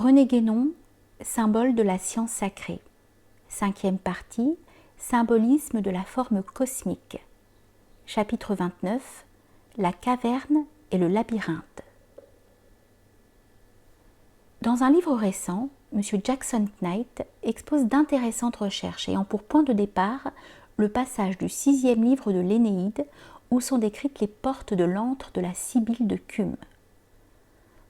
René Guénon, symbole de la science sacrée. 5e partie, symbolisme de la forme cosmique. Chapitre 29, la caverne et le labyrinthe. Dans un livre récent, M. Jackson Knight expose d'intéressantes recherches ayant pour point de départ le passage du 6e livre de l'Énéide où sont décrites les portes de l'antre de la Sibylle de Cumes.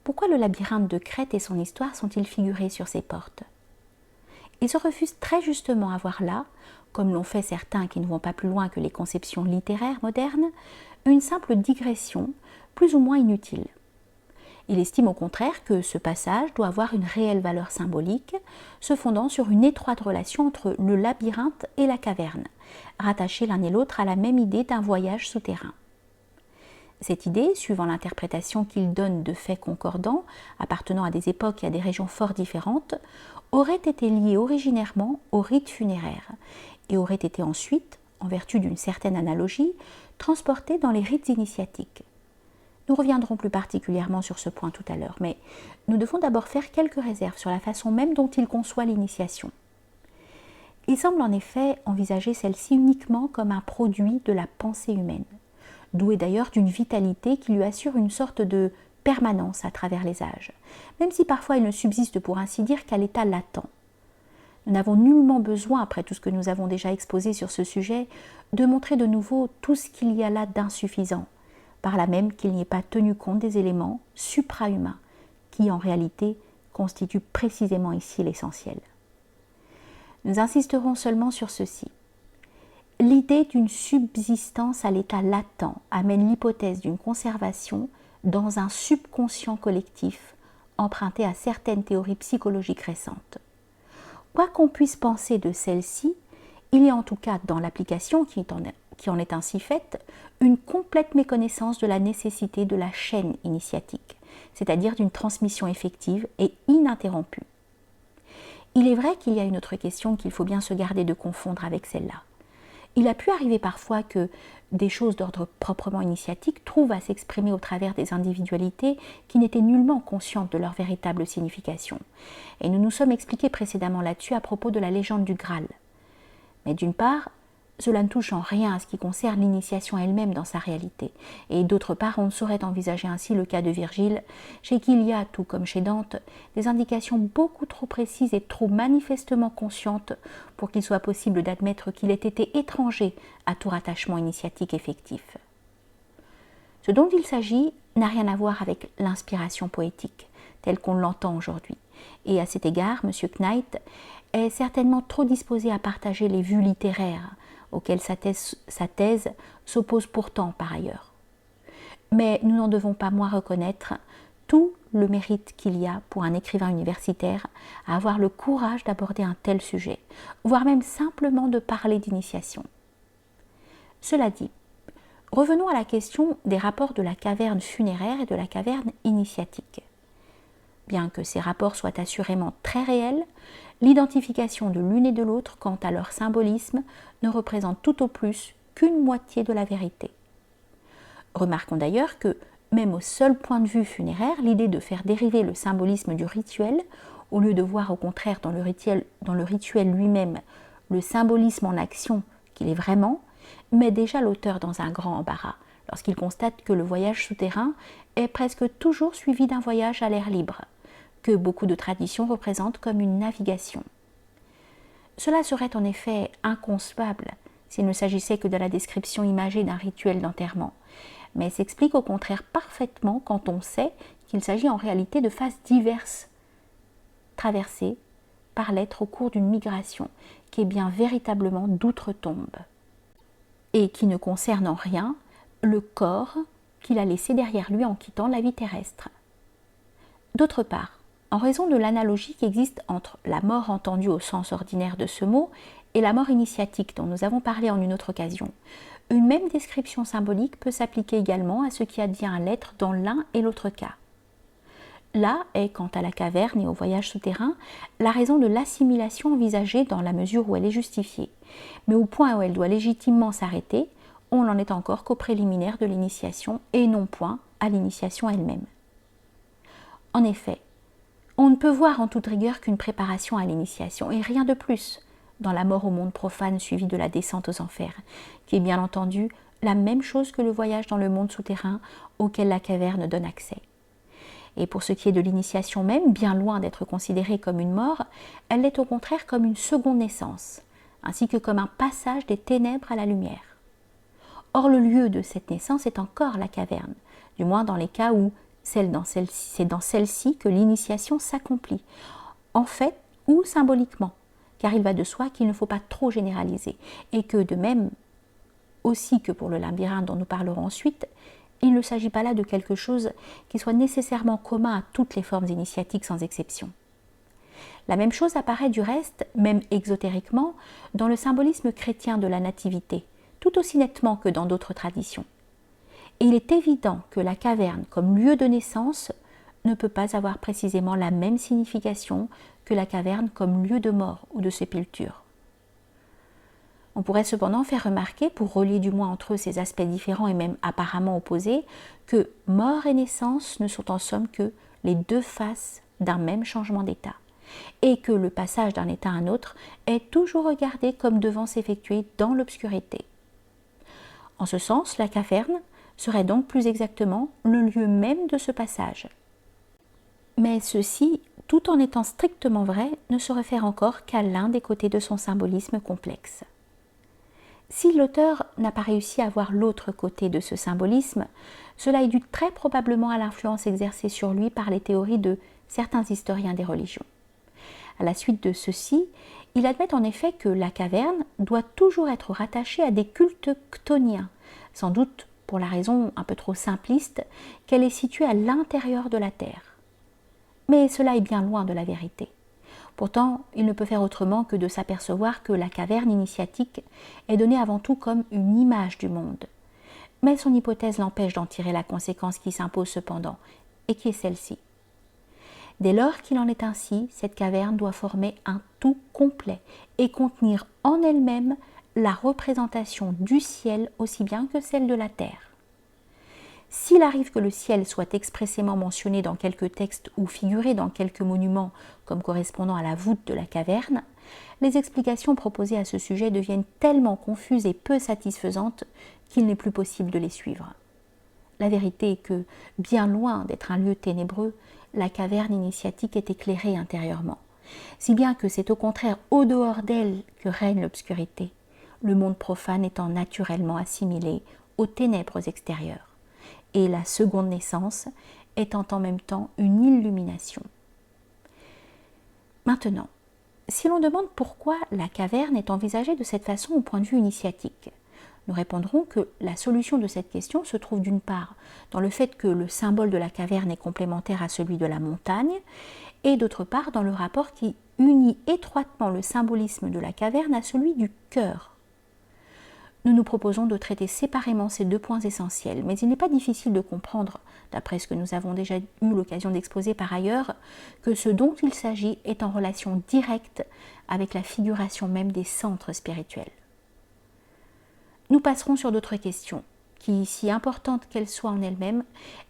Pourquoi le labyrinthe de Crète et son histoire sont-ils figurés sur ces portes? Ils se refusent très justement à voir là, comme l'ont fait certains qui ne vont pas plus loin que les conceptions littéraires modernes, une simple digression plus ou moins inutile. Il estime au contraire que ce passage doit avoir une réelle valeur symbolique, se fondant sur une étroite relation entre le labyrinthe et la caverne, rattachés l'un et l'autre à la même idée d'un voyage souterrain. Cette idée, suivant l'interprétation qu'il donne de faits concordants, appartenant à des époques et à des régions fort différentes, aurait été liée originairement au rite funéraire et aurait été ensuite, en vertu d'une certaine analogie, transportée dans les rites initiatiques. Nous reviendrons plus particulièrement sur ce point tout à l'heure, mais nous devons d'abord faire quelques réserves sur la façon même dont il conçoit l'initiation. Il semble en effet envisager celle-ci uniquement comme un produit de la pensée humaine, doué d'ailleurs d'une vitalité qui lui assure une sorte de permanence à travers les âges, même si parfois il ne subsiste pour ainsi dire qu'à l'état latent. Nous n'avons nullement besoin, après tout ce que nous avons déjà exposé sur ce sujet, de montrer de nouveau tout ce qu'il y a là d'insuffisant, par là même qu'il n'y ait pas tenu compte des éléments supra-humains, qui en réalité constituent précisément ici l'essentiel. Nous insisterons seulement sur ceci. L'idée d'une subsistance à l'état latent amène l'hypothèse d'une conservation dans un subconscient collectif emprunté à certaines théories psychologiques récentes. Quoi qu'on puisse penser de celle-ci, il y a en tout cas dans l'application qui en est ainsi faite, une complète méconnaissance de la nécessité de la chaîne initiatique, c'est-à-dire d'une transmission effective et ininterrompue. Il est vrai qu'il y a une autre question qu'il faut bien se garder de confondre avec celle-là. Il a pu arriver parfois que des choses d'ordre proprement initiatique trouvent à s'exprimer au travers des individualités qui n'étaient nullement conscientes de leur véritable signification. Et nous nous sommes expliqués précédemment là-dessus à propos de la légende du Graal. Mais d'une part, cela ne touche en rien à ce qui concerne l'initiation elle-même dans sa réalité. Et d'autre part, on ne saurait envisager ainsi le cas de Virgile, chez qui il y a, tout comme chez Dante, des indications beaucoup trop précises et trop manifestement conscientes pour qu'il soit possible d'admettre qu'il ait été étranger à tout rattachement initiatique effectif. Ce dont il s'agit n'a rien à voir avec l'inspiration poétique, telle qu'on l'entend aujourd'hui. Et à cet égard, M. Knight est certainement trop disposé à partager les vues littéraires, auxquelles sa thèse s'oppose pourtant par ailleurs. Mais nous n'en devons pas moins reconnaître tout le mérite qu'il y a pour un écrivain universitaire à avoir le courage d'aborder un tel sujet, voire même simplement de parler d'initiation. Cela dit, revenons à la question des rapports de la caverne funéraire et de la caverne initiatique. Bien que ces rapports soient assurément très réels, l'identification de l'une et de l'autre quant à leur symbolisme ne représente tout au plus qu'une moitié de la vérité. Remarquons d'ailleurs que, même au seul point de vue funéraire, l'idée de faire dériver le symbolisme du rituel, au lieu de voir au contraire dans le rituel lui-même le symbolisme en action qu'il est vraiment, met déjà l'auteur dans un grand embarras, lorsqu'il constate que le voyage souterrain est presque toujours suivi d'un voyage à l'air libre, que beaucoup de traditions représentent comme une navigation. Cela serait en effet inconcevable s'il ne s'agissait que de la description imagée d'un rituel d'enterrement, mais s'explique au contraire parfaitement quand on sait qu'il s'agit en réalité de phases diverses traversées par l'être au cours d'une migration qui est bien véritablement d'outre-tombe et qui ne concerne en rien le corps qu'il a laissé derrière lui en quittant la vie terrestre. D'autre part, en raison de l'analogie qui existe entre la mort entendue au sens ordinaire de ce mot et la mort initiatique dont nous avons parlé en une autre occasion, une même description symbolique peut s'appliquer également à ce qui advient à l'être dans l'un et l'autre cas. Là est, quant à la caverne et au voyage souterrain, la raison de l'assimilation envisagée dans la mesure où elle est justifiée, mais au point où elle doit légitimement s'arrêter, on n'en est encore qu'au préliminaire de l'initiation et non point à l'initiation elle-même. En effet, On ne peut voir en toute rigueur qu'une préparation à l'initiation et rien de plus dans la mort au monde profane suivie de la descente aux enfers, qui est bien entendu la même chose que le voyage dans le monde souterrain auquel la caverne donne accès. Et pour ce qui est de l'initiation même, bien loin d'être considérée comme une mort, elle l'est au contraire comme une seconde naissance, ainsi que comme un passage des ténèbres à la lumière. Or le lieu de cette naissance est encore la caverne, du moins dans les cas où c'est dans celle-ci que l'initiation s'accomplit, en fait ou symboliquement, car il va de soi qu'il ne faut pas trop généraliser, et que de même aussi que pour le labyrinthe dont nous parlerons ensuite, il ne s'agit pas là de quelque chose qui soit nécessairement commun à toutes les formes initiatiques sans exception. La même chose apparaît du reste, même exotériquement, dans le symbolisme chrétien de la nativité, tout aussi nettement que dans d'autres traditions. Et il est évident que la caverne comme lieu de naissance ne peut pas avoir précisément la même signification que la caverne comme lieu de mort ou de sépulture. On pourrait cependant faire remarquer, pour relier du moins entre eux ces aspects différents et même apparemment opposés, que mort et naissance ne sont en somme que les deux faces d'un même changement d'état, et que le passage d'un état à un autre est toujours regardé comme devant s'effectuer dans l'obscurité. En ce sens, la caverne serait donc plus exactement le lieu même de ce passage. Mais ceci, tout en étant strictement vrai, ne se réfère encore qu'à l'un des côtés de son symbolisme complexe. Si l'auteur n'a pas réussi à voir l'autre côté de ce symbolisme, cela est dû très probablement à l'influence exercée sur lui par les théories de certains historiens des religions. À la suite de ceci, il admet en effet que la caverne doit toujours être rattachée à des cultes chtoniens, sans doute pour la raison un peu trop simpliste qu'elle est située à l'intérieur de la terre. Mais cela est bien loin de la vérité. Pourtant, il ne peut faire autrement que de s'apercevoir que la caverne initiatique est donnée avant tout comme une image du monde. Mais son hypothèse l'empêche d'en tirer la conséquence qui s'impose cependant, et qui est celle-ci. Dès lors qu'il en est ainsi, cette caverne doit former un tout complet et contenir en elle-même la représentation du ciel aussi bien que celle de la terre. S'il arrive que le ciel soit expressément mentionné dans quelques textes ou figuré dans quelques monuments comme correspondant à la voûte de la caverne, les explications proposées à ce sujet deviennent tellement confuses et peu satisfaisantes qu'il n'est plus possible de les suivre. La vérité est que, bien loin d'être un lieu ténébreux, la caverne initiatique est éclairée intérieurement, si bien que c'est au contraire au dehors d'elle que règne l'obscurité, le monde profane étant naturellement assimilé aux ténèbres extérieures, et la seconde naissance étant en même temps une illumination. Maintenant, si l'on demande pourquoi la caverne est envisagée de cette façon au point de vue initiatique, nous répondrons que la solution de cette question se trouve d'une part dans le fait que le symbole de la caverne est complémentaire à celui de la montagne, et d'autre part dans le rapport qui unit étroitement le symbolisme de la caverne à celui du cœur. Nous nous proposons de traiter séparément ces deux points essentiels, mais il n'est pas difficile de comprendre, d'après ce que nous avons déjà eu l'occasion d'exposer par ailleurs, que ce dont il s'agit est en relation directe avec la figuration même des centres spirituels. Nous passerons sur d'autres questions, qui, si importantes qu'elles soient en elles-mêmes,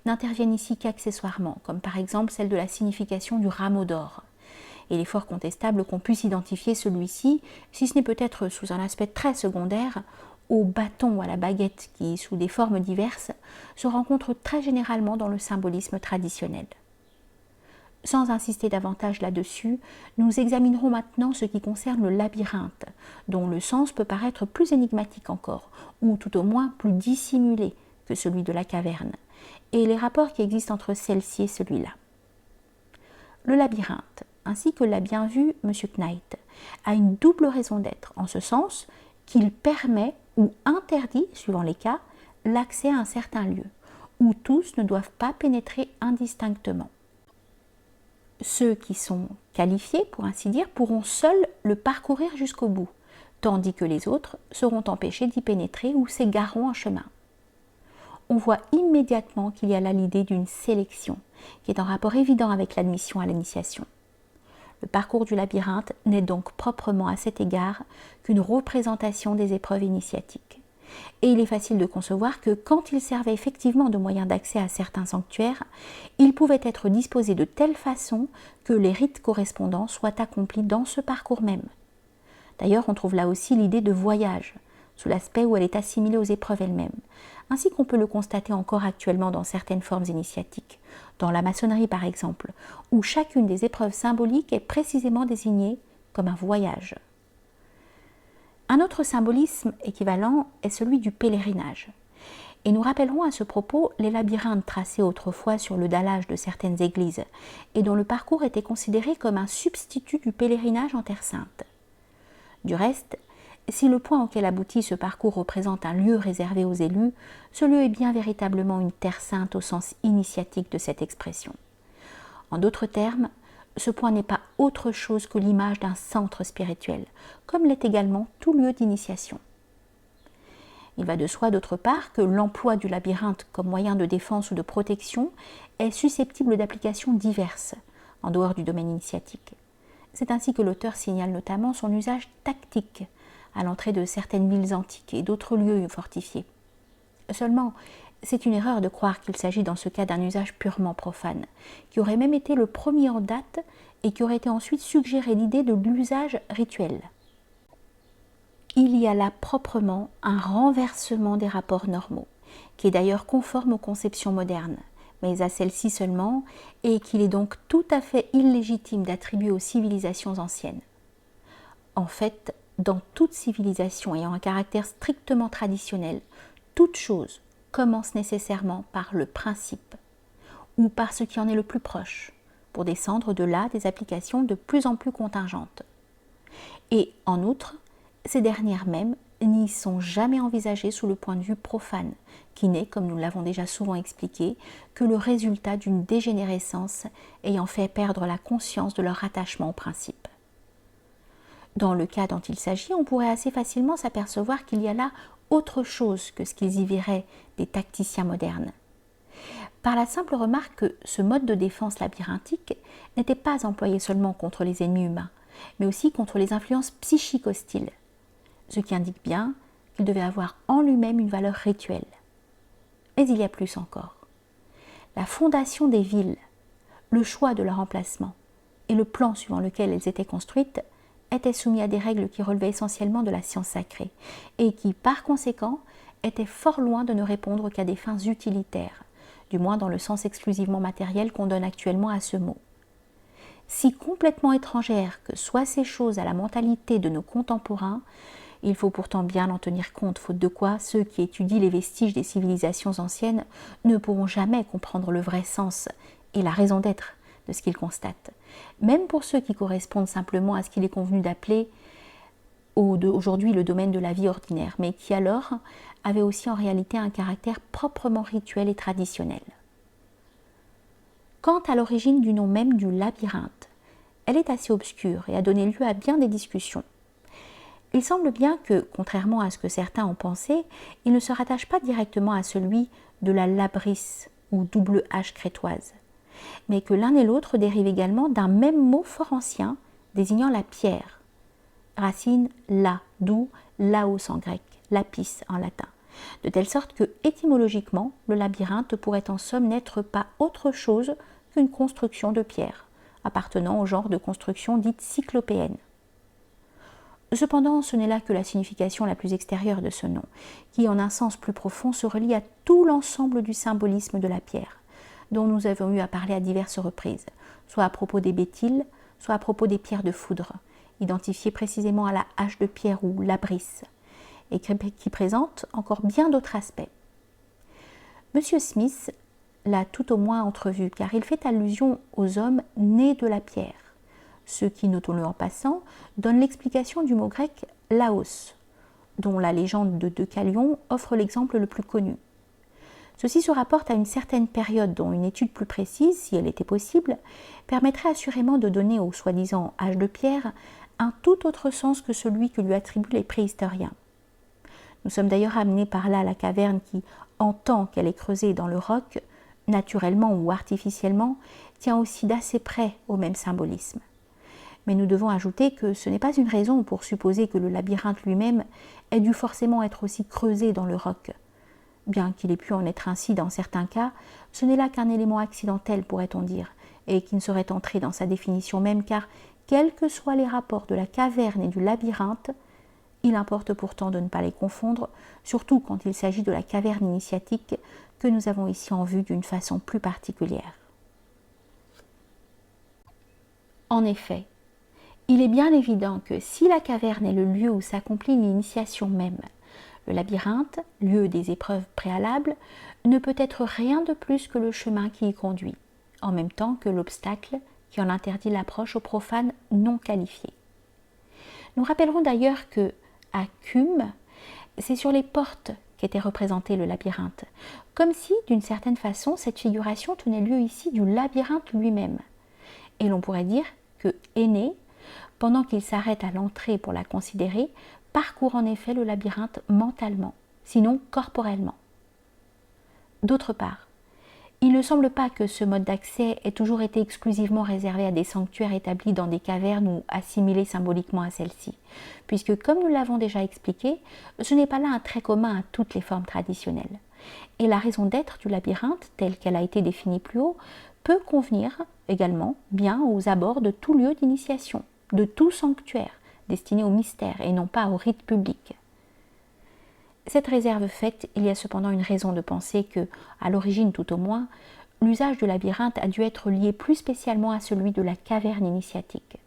n'interviennent ici qu'accessoirement, comme par exemple celle de la signification du rameau d'or. Il est fort contestable qu'on puisse identifier celui-ci, si ce n'est peut-être sous un aspect très secondaire, au bâton ou à la baguette qui, sous des formes diverses, se rencontrent très généralement dans le symbolisme traditionnel. Sans insister davantage là-dessus, nous examinerons maintenant ce qui concerne le labyrinthe, dont le sens peut paraître plus énigmatique encore, ou tout au moins plus dissimulé que celui de la caverne, et les rapports qui existent entre celle-ci et celui-là. Le labyrinthe, ainsi que l'a bien vu M. Knight, a une double raison d'être, en ce sens qu'il permet ou interdit, suivant les cas, l'accès à un certain lieu, où tous ne doivent pas pénétrer indistinctement. Ceux qui sont qualifiés, pour ainsi dire, pourront seuls le parcourir jusqu'au bout, tandis que les autres seront empêchés d'y pénétrer ou s'égareront en chemin. On voit immédiatement qu'il y a là l'idée d'une sélection, qui est en rapport évident avec l'admission à l'initiation. Le parcours du labyrinthe n'est donc proprement à cet égard qu'une représentation des épreuves initiatiques. Et il est facile de concevoir que quand il servait effectivement de moyen d'accès à certains sanctuaires, il pouvait être disposé de telle façon que les rites correspondants soient accomplis dans ce parcours même. D'ailleurs, on trouve là aussi l'idée de voyage, sous l'aspect où elle est assimilée aux épreuves elles-mêmes, ainsi qu'on peut le constater encore actuellement dans certaines formes initiatiques, dans la maçonnerie par exemple, où chacune des épreuves symboliques est précisément désignée comme un voyage. Un autre symbolisme équivalent est celui du pèlerinage. Et nous rappellerons à ce propos les labyrinthes tracés autrefois sur le dallage de certaines églises, et dont le parcours était considéré comme un substitut du pèlerinage en Terre Sainte. Du reste, si le point auquel aboutit ce parcours représente un lieu réservé aux élus, ce lieu est bien véritablement une Terre Sainte au sens initiatique de cette expression. En d'autres termes, ce point n'est pas autre chose que l'image d'un centre spirituel, comme l'est également tout lieu d'initiation. Il va de soi d'autre part que l'emploi du labyrinthe comme moyen de défense ou de protection est susceptible d'applications diverses, en dehors du domaine initiatique. C'est ainsi que l'auteur signale notamment son usage tactique à l'entrée de certaines villes antiques et d'autres lieux fortifiés. Seulement, c'est une erreur de croire qu'il s'agit dans ce cas d'un usage purement profane, qui aurait même été le premier en date et qui aurait été ensuite suggéré l'idée de l'usage rituel. Il y a là proprement un renversement des rapports normaux, qui est d'ailleurs conforme aux conceptions modernes, mais à celles-ci seulement, et qu'il est donc tout à fait illégitime d'attribuer aux civilisations anciennes. En fait, dans toute civilisation ayant un caractère strictement traditionnel, toute chose commence nécessairement par le principe, ou par ce qui en est le plus proche, pour descendre de là des applications de plus en plus contingentes. Et en outre, ces dernières mêmes n'y sont jamais envisagées sous le point de vue profane, qui n'est, comme nous l'avons déjà souvent expliqué, que le résultat d'une dégénérescence ayant fait perdre la conscience de leur attachement au principe. Dans le cas dont il s'agit, on pourrait assez facilement s'apercevoir qu'il y a là autre chose que ce qu'ils y verraient des tacticiens modernes. Par la simple remarque que ce mode de défense labyrinthique n'était pas employé seulement contre les ennemis humains, mais aussi contre les influences psychiques hostiles, ce qui indique bien qu'il devait avoir en lui-même une valeur rituelle. Mais il y a plus encore. La fondation des villes, le choix de leur emplacement et le plan suivant lequel elles étaient construites étaient soumis à des règles qui relevaient essentiellement de la science sacrée et qui, par conséquent, étaient fort loin de ne répondre qu'à des fins utilitaires, du moins dans le sens exclusivement matériel qu'on donne actuellement à ce mot. Si complètement étrangères que soient ces choses à la mentalité de nos contemporains, il faut pourtant bien en tenir compte, faute de quoi ceux qui étudient les vestiges des civilisations anciennes ne pourront jamais comprendre le vrai sens et la raison d'être de ce qu'ils constatent, même pour ceux qui correspondent simplement à ce qu'il est convenu d'appeler aujourd'hui le domaine de la vie ordinaire, mais qui alors avait aussi en réalité un caractère proprement rituel et traditionnel. Quant à l'origine du nom même du labyrinthe, elle est assez obscure et a donné lieu à bien des discussions. Il semble bien que, contrairement à ce que certains ont pensé, il ne se rattache pas directement à celui de la labrisse ou double H crétoise, mais que l'un et l'autre dérivent également d'un même mot fort ancien désignant la pierre, racine la, d'où laos en grec, lapis en latin, de telle sorte que, étymologiquement, le labyrinthe pourrait en somme n'être pas autre chose qu'une construction de pierre, appartenant au genre de construction dite cyclopéenne. Cependant, ce n'est là que la signification la plus extérieure de ce nom, qui, en un sens plus profond, se relie à tout l'ensemble du symbolisme de la pierre, dont nous avons eu à parler à diverses reprises, soit à propos des bétiles, soit à propos des pierres de foudre, identifiées précisément à la hache de pierre ou labrisse, et qui présentent encore bien d'autres aspects. M. Smith l'a tout au moins entrevu, car il fait allusion aux hommes nés de la pierre, ce qui, notons-le en passant, donne l'explication du mot grec « laos », dont la légende de Deucalion offre l'exemple le plus connu. Ceci se rapporte à une certaine période dont une étude plus précise, si elle était possible, permettrait assurément de donner au soi-disant âge de pierre un tout autre sens que celui que lui attribuent les préhistoriens. Nous sommes d'ailleurs amenés par là à la caverne qui, en tant qu'elle est creusée dans le roc, naturellement ou artificiellement, tient aussi d'assez près au même symbolisme. Mais nous devons ajouter que ce n'est pas une raison pour supposer que le labyrinthe lui-même ait dû forcément être aussi creusé dans le roc. Bien qu'il ait pu en être ainsi dans certains cas, ce n'est là qu'un élément accidentel, pourrait-on dire, et qui ne saurait entrer dans sa définition même, car, quels que soient les rapports de la caverne et du labyrinthe, il importe pourtant de ne pas les confondre, surtout quand il s'agit de la caverne initiatique que nous avons ici en vue d'une façon plus particulière. En effet, il est bien évident que si la caverne est le lieu où s'accomplit l'initiation même, le labyrinthe, lieu des épreuves préalables, ne peut être rien de plus que le chemin qui y conduit, en même temps que l'obstacle qui en interdit l'approche aux profanes non qualifiés. Nous rappellerons d'ailleurs que, à Cumes, c'est sur les portes qu'était représenté le labyrinthe, comme si, d'une certaine façon, cette figuration tenait lieu ici du labyrinthe lui-même. Et l'on pourrait dire que Énée, pendant qu'il s'arrête à l'entrée pour la considérer, parcourt en effet le labyrinthe mentalement, sinon corporellement. D'autre part, il ne semble pas que ce mode d'accès ait toujours été exclusivement réservé à des sanctuaires établis dans des cavernes ou assimilés symboliquement à celles-ci, puisque, comme nous l'avons déjà expliqué, ce n'est pas là un trait commun à toutes les formes traditionnelles. Et la raison d'être du labyrinthe, telle qu'elle a été définie plus haut, peut convenir également bien aux abords de tout lieu d'initiation, de tout sanctuaire, destiné au mystère et non pas au rite public. Cette réserve faite, il y a cependant une raison de penser que, à l'origine tout au moins, l'usage du labyrinthe a dû être lié plus spécialement à celui de la caverne initiatique.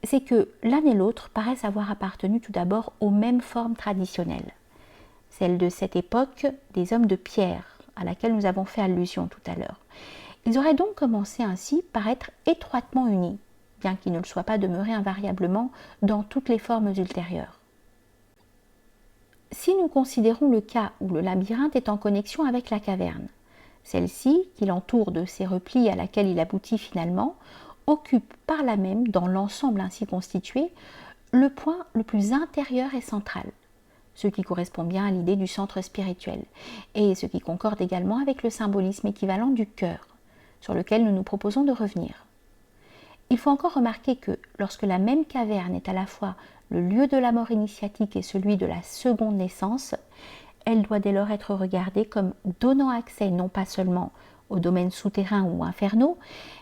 C'est que l'un et l'autre paraissent avoir appartenu tout d'abord aux mêmes formes traditionnelles, celles de cette époque des hommes de pierre, à laquelle nous avons fait allusion tout à l'heure. Ils auraient donc commencé ainsi par être étroitement unis, bien qu'ils ne le soient pas demeurés invariablement dans toutes les formes ultérieures. Si nous considérons le cas où le labyrinthe est en connexion avec la caverne, celle-ci, qui l'entoure de ses replis à laquelle il aboutit finalement, occupe par là même, dans l'ensemble ainsi constitué, le point le plus intérieur et central, ce qui correspond bien à l'idée du centre spirituel, et ce qui concorde également avec le symbolisme équivalent du cœur, sur lequel nous nous proposons de revenir. Il faut encore remarquer que lorsque la même caverne est à la fois le lieu de la mort initiatique et celui de la seconde naissance, elle doit dès lors être regardée comme donnant accès non pas seulement aux domaines souterrains ou infernaux,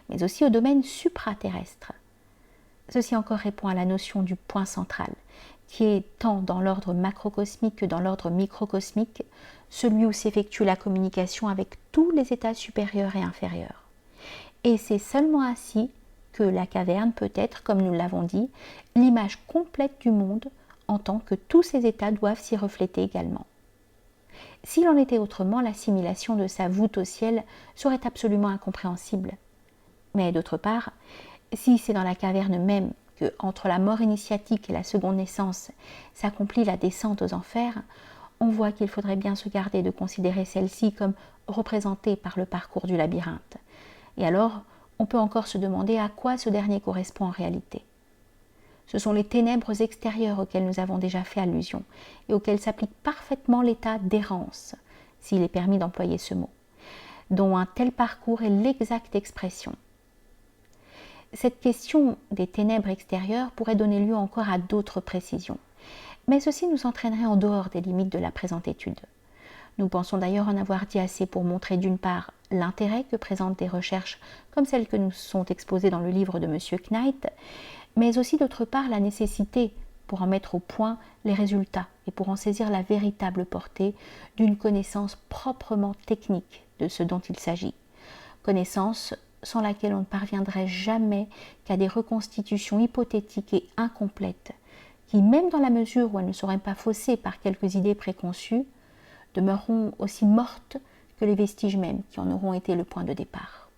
mais aussi aux domaines supraterrestres. Ceci encore répond à la notion du point central, qui est tant dans l'ordre macrocosmique que dans l'ordre microcosmique, celui où s'effectue la communication avec tous les états supérieurs et inférieurs. Et c'est seulement ainsi que la caverne peut être, comme nous l'avons dit, l'image complète du monde, en tant que tous ces états doivent s'y refléter également. S'il en était autrement, l'assimilation de sa voûte au ciel serait absolument incompréhensible. Mais d'autre part, si c'est dans la caverne même que, entre la mort initiatique et la seconde naissance, s'accomplit la descente aux enfers, on voit qu'il faudrait bien se garder de considérer celle-ci comme représentée par le parcours du labyrinthe. Et alors, on peut encore se demander à quoi ce dernier correspond en réalité. Ce sont les ténèbres extérieures auxquelles nous avons déjà fait allusion et auxquelles s'applique parfaitement l'état d'errance, s'il est permis d'employer ce mot, dont un tel parcours est l'exacte expression. Cette question des ténèbres extérieures pourrait donner lieu encore à d'autres précisions, mais ceci nous entraînerait en dehors des limites de la présente étude. Nous pensons d'ailleurs en avoir dit assez pour montrer d'une part l'intérêt que présentent des recherches comme celles que nous sont exposées dans le livre de M. Knight, mais aussi d'autre part la nécessité, pour en mettre au point les résultats et pour en saisir la véritable portée, d'une connaissance proprement technique de ce dont il s'agit. Connaissance sans laquelle on ne parviendrait jamais qu'à des reconstitutions hypothétiques et incomplètes, qui, même dans la mesure où elles ne seraient pas faussées par quelques idées préconçues, demeureront aussi mortes que les vestiges mêmes qui en auront été le point de départ.